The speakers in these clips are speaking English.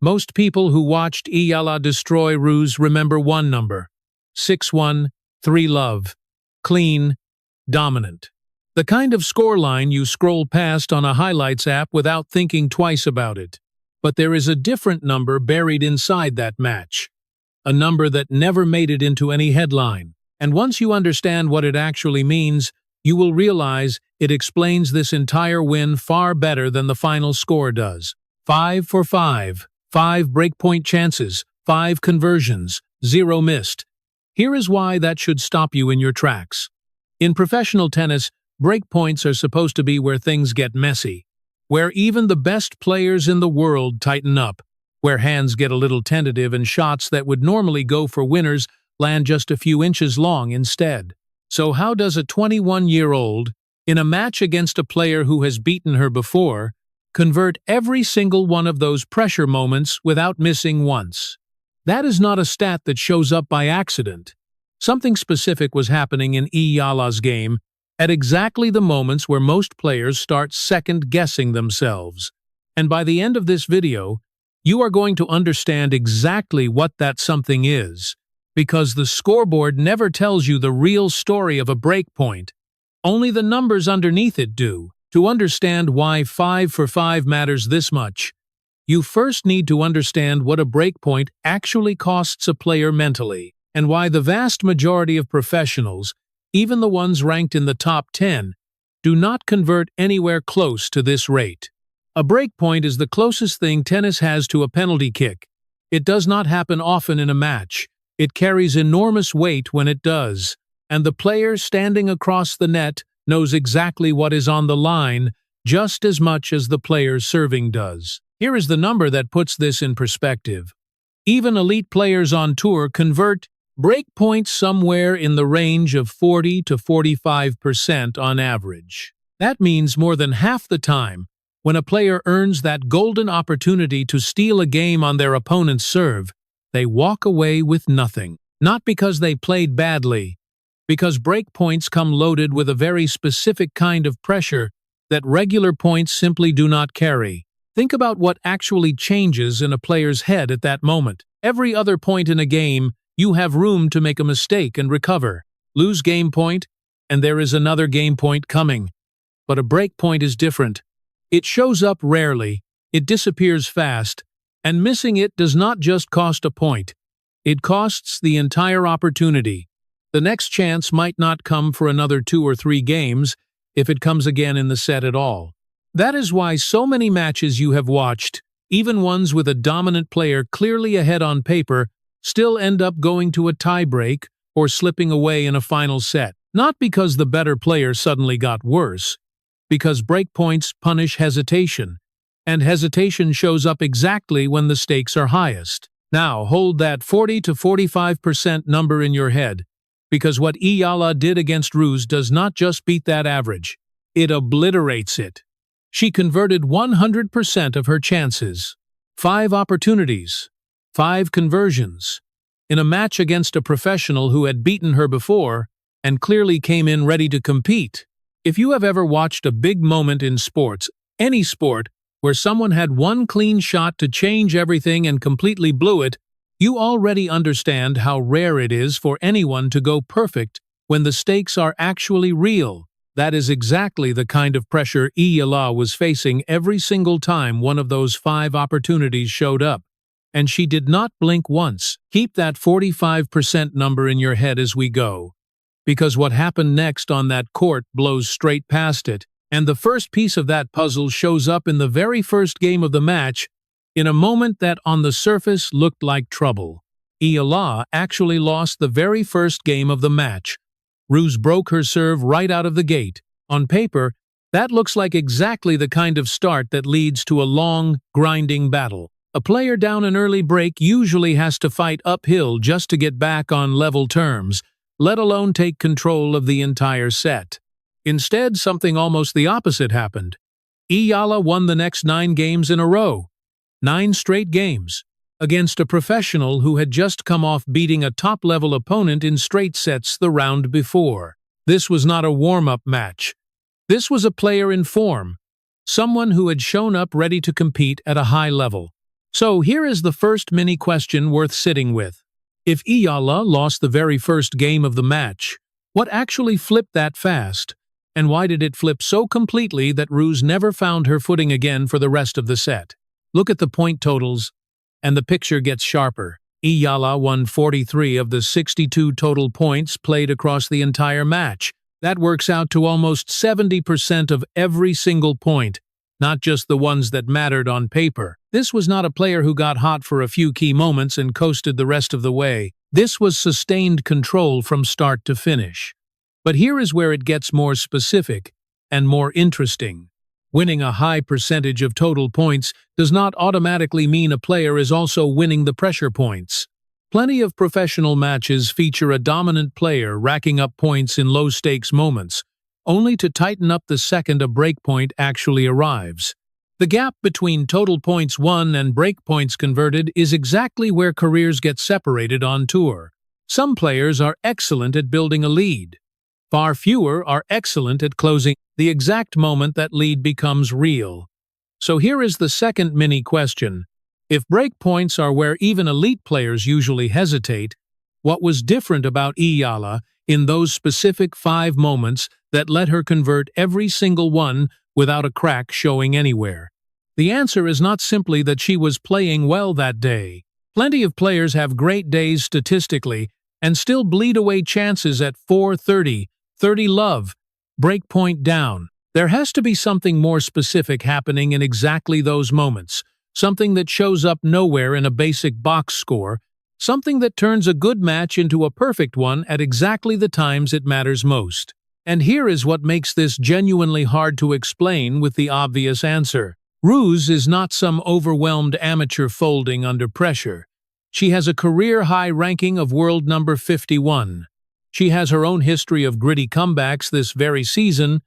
Most people who watched Eala destroy Ruse remember one number: 6-1, 3-love, clean, dominant. The kind of scoreline you scroll past on a highlights app without thinking twice about it. But there is a different number buried inside that match. A number that never made it into any headline. And once you understand what it actually means, you will realize it explains this entire win far better than the final score does. 5 for 5, 5 breakpoint chances, 5 conversions, 0 missed. Here is why that should stop you in your tracks. In professional tennis, breakpoints are supposed to be where things get messy, where even the best players in the world tighten up, where hands get a little tentative and shots that would normally go for winners land just a few inches long instead. So how does a 21-year-old, in a match against a player who has beaten her before, convert every single one of those pressure moments without missing once? That is not a stat that shows up by accident. Something specific was happening in Eala's game at exactly the moments where most players start second-guessing themselves. And by the end of this video, you are going to understand exactly what that something is, because the scoreboard never tells you the real story of a breakpoint. Only the numbers underneath it do. To understand why 5 for 5 matters this much, you first need to understand what a breakpoint actually costs a player mentally, and why the vast majority of professionals, even the ones ranked in the top 10, do not convert anywhere close to this rate. A breakpoint is the closest thing tennis has to a penalty kick. It does not happen often in a match. It carries enormous weight when it does, and the player standing across the net knows exactly what is on the line just as much as the player serving does. Here is the number that puts this in perspective. Even elite players on tour convert breakpoints somewhere in the range of 40 to 45% on average. That means more than half the time, when a player earns that golden opportunity to steal a game on their opponent's serve, they walk away with nothing. Not because they played badly, because breakpoints come loaded with a very specific kind of pressure that regular points simply do not carry. Think about what actually changes in a player's head at that moment. Every other point in a game, you have room to make a mistake and recover. Lose game point, and there is another game point coming. But a breakpoint is different. It shows up rarely, it disappears fast, and missing it does not just cost a point. It costs the entire opportunity. The next chance might not come for another 2 or 3 games, if it comes again in the set at all. That is why so many matches you have watched, even ones with a dominant player clearly ahead on paper, still end up going to a tiebreak or slipping away in a final set. Not because the better player suddenly got worse, because breakpoints punish hesitation, and hesitation shows up exactly when the stakes are highest. Now, hold that 40 to 45% number in your head, because what Eala did against Ruse does not just beat that average, it obliterates it. She converted 100% of her chances. 5 opportunities, 5 conversions, in a match against a professional who had beaten her before and clearly came in ready to compete. If you have ever watched a big moment in sports, any sport, where someone had one clean shot to change everything and completely blew it, you already understand how rare it is for anyone to go perfect when the stakes are actually real. That is exactly the kind of pressure Eala was facing every single time one of those 5 opportunities showed up. And she did not blink once. Keep that 45% number in your head as we go, because what happened next on that court blows straight past it, and the first piece of that puzzle shows up in the very first game of the match, in a moment that on the surface looked like trouble. Eala actually lost the very first game of the match. Ruse broke her serve right out of the gate. On paper, that looks like exactly the kind of start that leads to a long, grinding battle. A player down an early break usually has to fight uphill just to get back on level terms, let alone take control of the entire set. Instead, something almost the opposite happened. Eala won the next 9 games in a row. 9 straight games, against a professional who had just come off beating a top-level opponent in straight sets the round before. This was not a warm-up match. This was a player in form, someone who had shown up ready to compete at a high level. So here is the first mini question worth sitting with. If Eala lost the very first game of the match, what actually flipped that fast? And why did it flip so completely that Ruse never found her footing again for the rest of the set? Look at the point totals, and the picture gets sharper. Eala won 43 of the 62 total points played across the entire match. That works out to almost 70% of every single point, not just the ones that mattered on paper. This was not a player who got hot for a few key moments and coasted the rest of the way. This was sustained control from start to finish. But here is where it gets more specific and more interesting. Winning a high percentage of total points does not automatically mean a player is also winning the pressure points. Plenty of professional matches feature a dominant player racking up points in low-stakes moments, only to tighten up the second a breakpoint actually arrives. The gap between total points won and breakpoints converted is exactly where careers get separated on tour. Some players are excellent at building a lead. Far fewer are excellent at closing the exact moment that lead becomes real. So here is the second mini question. If breakpoints are where even elite players usually hesitate, what was different about Eala in those specific 5 moments that let her convert every single one without a crack showing anywhere? The answer is not simply that she was playing well that day. Plenty of players have great days statistically and still bleed away chances at 4:30, 30 love, breakpoint down. There has to be something more specific happening in exactly those moments, something that shows up nowhere in a basic box score, something that turns a good match into a perfect one at exactly the times it matters most. And here is what makes this genuinely hard to explain with the obvious answer. Ruse is not some overwhelmed amateur folding under pressure. She has a career-high ranking of world number 51. She has her own history of gritty comebacks this very season,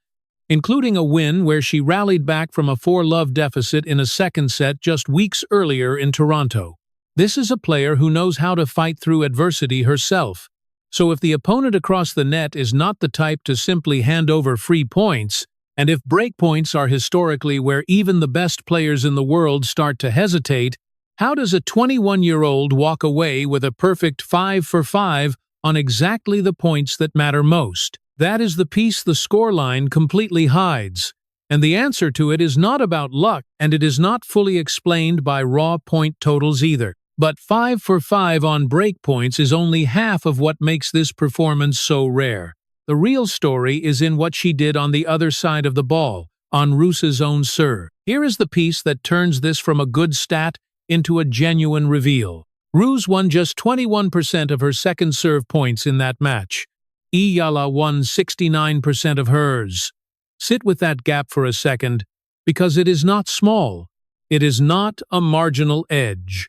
including a win where she rallied back from a 4-love deficit in a second set just weeks earlier in Toronto. This is a player who knows how to fight through adversity herself. So if the opponent across the net is not the type to simply hand over free points, and if breakpoints are historically where even the best players in the world start to hesitate, how does a 21-year-old walk away with a perfect 5 for 5 on exactly the points that matter most? That is the piece the scoreline completely hides. And the answer to it is not about luck, and it is not fully explained by raw point totals either. But 5 for 5 on breakpoints is only half of what makes this performance so rare. The real story is in what she did on the other side of the ball, on Ruse's own serve. Here is the piece that turns this from a good stat into a genuine reveal. Ruse won just 21% of her second serve points in that match. Eala won 69% of hers. Sit with that gap for a second, because it is not small. It is not a marginal edge.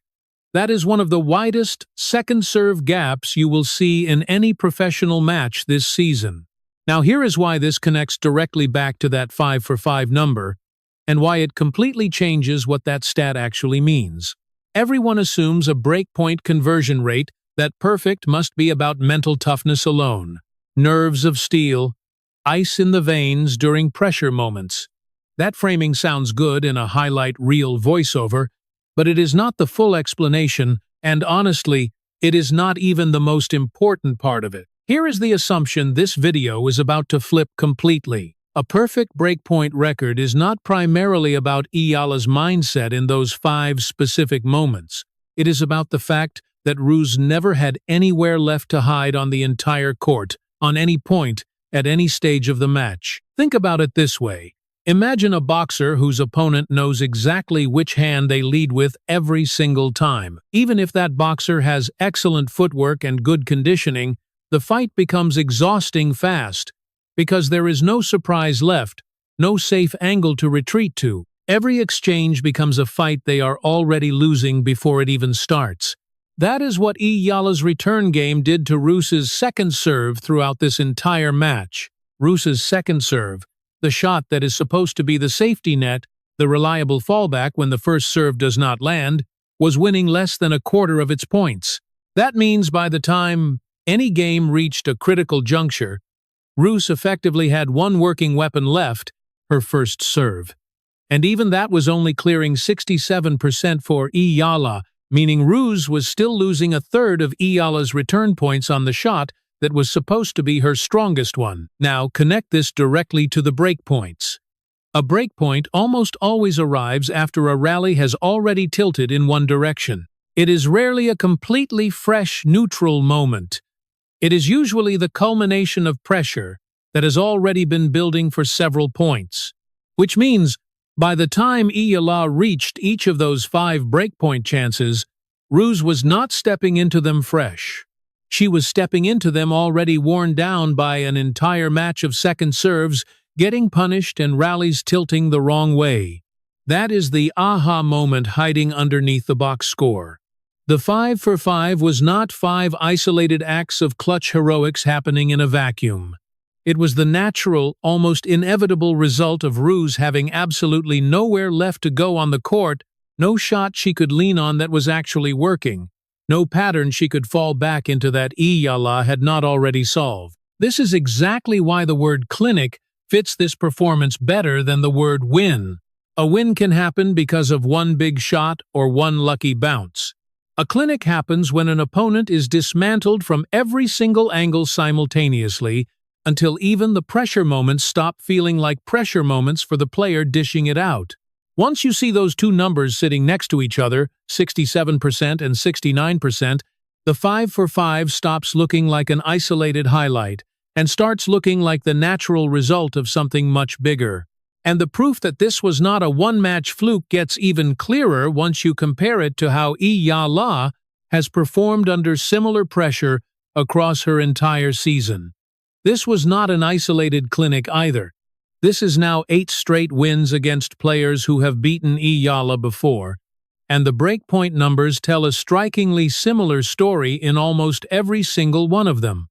That is one of the widest second serve gaps you will see in any professional match this season. Now here is why this connects directly back to that 5 for 5 number, and why it completely changes what that stat actually means. Everyone assumes a breakpoint conversion rate that perfect must be about mental toughness alone. Nerves of steel, ice in the veins during pressure moments. That framing sounds good in a highlight reel voiceover, but it is not the full explanation, and honestly, it is not even the most important part of it. Here is the assumption this video is about to flip completely. A perfect breakpoint record is not primarily about Eala's mindset in those 5 specific moments. It is about the fact that Ruse never had anywhere left to hide on the entire court, on any point, at any stage of the match. Think about it this way. Imagine a boxer whose opponent knows exactly which hand they lead with every single time. Even if that boxer has excellent footwork and good conditioning, the fight becomes exhausting fast, because there is no surprise left, no safe angle to retreat to. Every exchange becomes a fight they are already losing before it even starts. That is what Eala's return game did to Ruse's second serve throughout this entire match. Ruse's second serve, the shot that is supposed to be the safety net, the reliable fallback when the first serve does not land, was winning less than a quarter of its points. That means by the time any game reached a critical juncture, Ruse effectively had one working weapon left, her first serve. And even that was only clearing 67% for Eala, meaning Ruse was still losing a third of Eala's return points on the shot that was supposed to be her strongest one. Now, connect this directly to the breakpoints. A breakpoint almost always arrives after a rally has already tilted in one direction. It is rarely a completely fresh, neutral moment. It is usually the culmination of pressure that has already been building for several points. Which means, by the time Eala reached each of those 5 breakpoint chances, Ruse was not stepping into them fresh. She was stepping into them already worn down by an entire match of second serves, getting punished and rallies tilting the wrong way. That is the aha moment hiding underneath the box score. The 5 for 5 was not 5 isolated acts of clutch heroics happening in a vacuum. It was the natural, almost inevitable result of Ruse having absolutely nowhere left to go on the court, no shot she could lean on that was actually working, no pattern she could fall back into that Eala had not already solved. This is exactly why the word clinic fits this performance better than the word win. A win can happen because of one big shot or one lucky bounce. A clinic happens when an opponent is dismantled from every single angle simultaneously until even the pressure moments stop feeling like pressure moments for the player dishing it out. Once you see those two numbers sitting next to each other, 67% and 69%, the 5 for 5 stops looking like an isolated highlight and starts looking like the natural result of something much bigger. And the proof that this was not a one-match fluke gets even clearer once you compare it to how Eala has performed under similar pressure across her entire season. This was not an isolated clinic either. This is now 8 straight wins against players who have beaten Eala before, and the breakpoint numbers tell a strikingly similar story in almost every single one of them.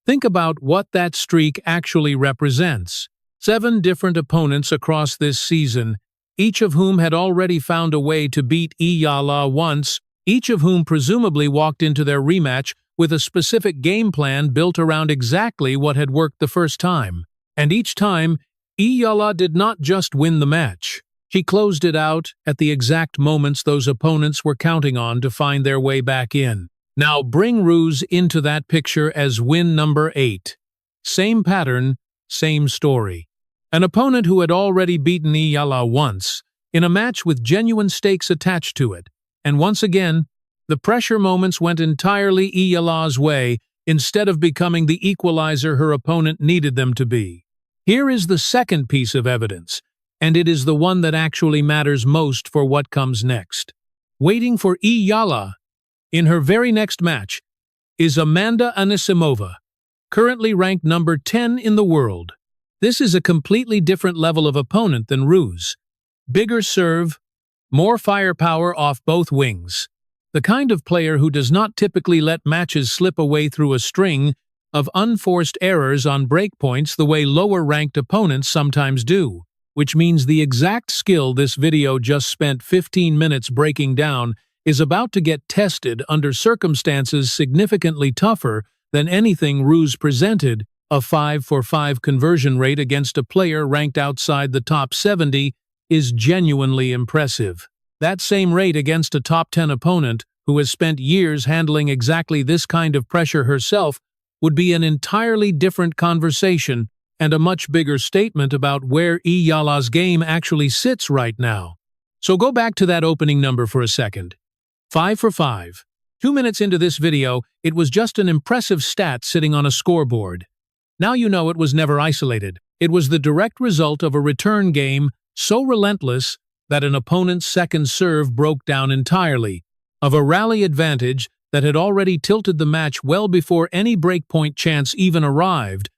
Think about what that streak actually represents. 7 different opponents across this season, each of whom had already found a way to beat Eala once, each of whom presumably walked into their rematch with a specific game plan built around exactly what had worked the first time. And each time, Eala did not just win the match. She closed it out at the exact moments those opponents were counting on to find their way back in. Now bring Ruse into that picture as win number 8. Same pattern, same story. An opponent who had already beaten Eala once, in a match with genuine stakes attached to it. And once again, the pressure moments went entirely Eala's way instead of becoming the equalizer her opponent needed them to be. Here is the second piece of evidence, and it is the one that actually matters most for what comes next. Waiting for Eala in her very next match is Amanda Anisimova, currently ranked number 10 in the world. This is a completely different level of opponent than Ruse. Bigger serve, more firepower off both wings. The kind of player who does not typically let matches slip away through a string of unforced errors on breakpoints the way lower-ranked opponents sometimes do, which means the exact skill this video just spent 15 minutes breaking down is about to get tested under circumstances significantly tougher than anything Ruse presented. A 5 for 5 conversion rate against a player ranked outside the top 70 is genuinely impressive. That same rate against a top 10 opponent who has spent years handling exactly this kind of pressure herself would be an entirely different conversation and a much bigger statement about where Eala's game actually sits right now. So go back to that opening number for a second. 5 for 5. 2 minutes into this video, it was just an impressive stat sitting on a scoreboard. Now you know it was never isolated. It was the direct result of a return game so relentless that an opponent's second serve broke down entirely, of a rally advantage that had already tilted the match well before any breakpoint chance even arrived,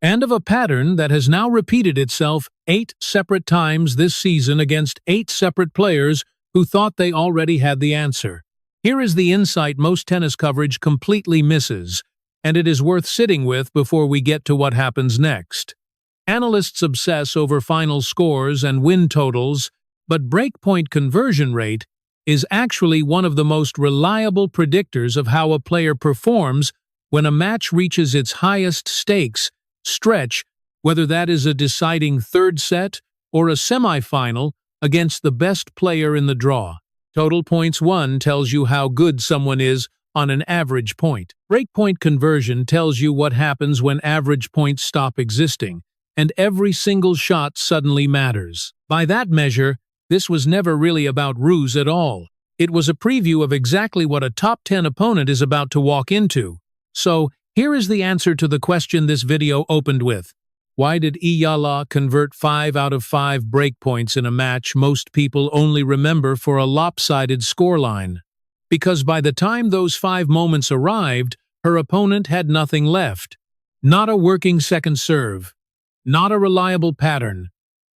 and of a pattern that has now repeated itself 8 separate times this season against 8 separate players who thought they already had the answer. Here is the insight most tennis coverage completely misses, and it is worth sitting with before we get to what happens next. Analysts obsess over final scores and win totals, but breakpoint conversion rate is actually one of the most reliable predictors of how a player performs when a match reaches its highest stakes stretch, whether that is a deciding third set or a semifinal against the best player in the draw. Total points won tells you how good someone is on an average point. Breakpoint conversion tells you what happens when average points stop existing, and every single shot suddenly matters. By that measure, this was never really about Ruse at all. It was a preview of exactly what a top 10 opponent is about to walk into. So, here is the answer to the question this video opened with. Why did Eala convert 5 out of 5 breakpoints in a match most people only remember for a lopsided scoreline? Because by the time those 5 moments arrived, her opponent had nothing left. Not a working second serve. Not a reliable pattern.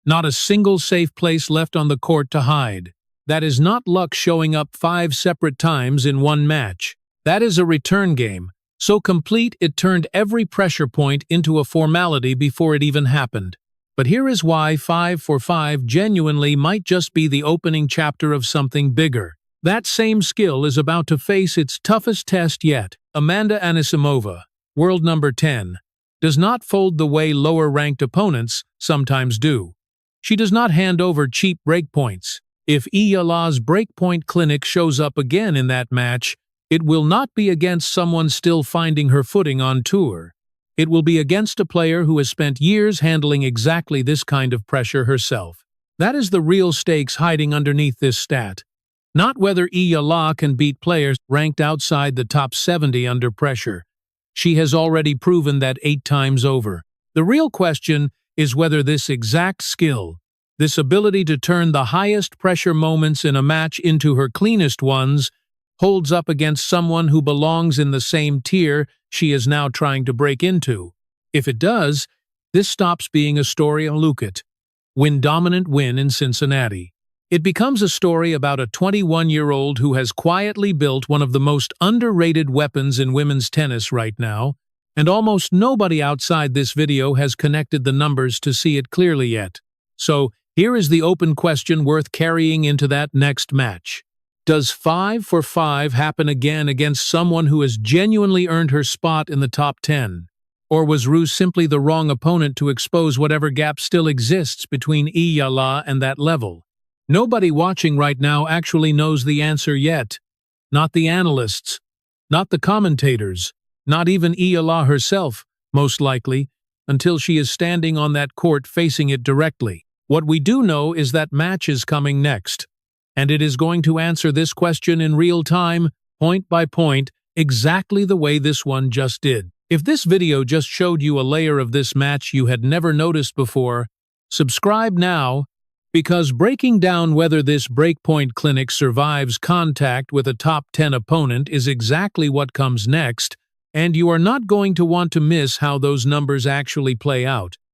Not a single safe place left on the court to hide. That is not luck showing up 5 separate times in one match. That is a return game, so complete it turned every pressure point into a formality before it even happened. But here is why 5 for 5 genuinely might just be the opening chapter of something bigger. That same skill is about to face its toughest test yet. Amanda Anisimova, world number 10, does not fold the way lower-ranked opponents sometimes do. She does not hand over cheap breakpoints. If Eala's breakpoint clinic shows up again in that match, it will not be against someone still finding her footing on tour. It will be against a player who has spent years handling exactly this kind of pressure herself. That is the real stakes hiding underneath this stat. Not whether Eala can beat players ranked outside the top 70 under pressure. She has already proven that 8 times over. The real question is whether this exact skill, this ability to turn the highest pressure moments in a match into her cleanest ones, holds up against someone who belongs in the same tier she is now trying to break into. If it does, this stops being a story of Lukat, dominant win in Cincinnati. It becomes a story about a 21-year-old who has quietly built one of the most underrated weapons in women's tennis right now, and almost nobody outside this video has connected the numbers to see it clearly yet. So, here is the open question worth carrying into that next match. Does 5 for 5 happen again against someone who has genuinely earned her spot in the top 10? Or was Ruse simply the wrong opponent to expose whatever gap still exists between Eala and that level? Nobody watching right now actually knows the answer yet. Not the analysts, not the commentators, not even Eala herself, most likely, until she is standing on that court facing it directly. What we do know is that match is coming next, and it is going to answer this question in real time, point by point, exactly the way this one just did. If this video just showed you a layer of this match you had never noticed before, subscribe now, because breaking down whether this breakpoint clinic survives contact with a top 10 opponent is exactly what comes next, and you are not going to want to miss how those numbers actually play out.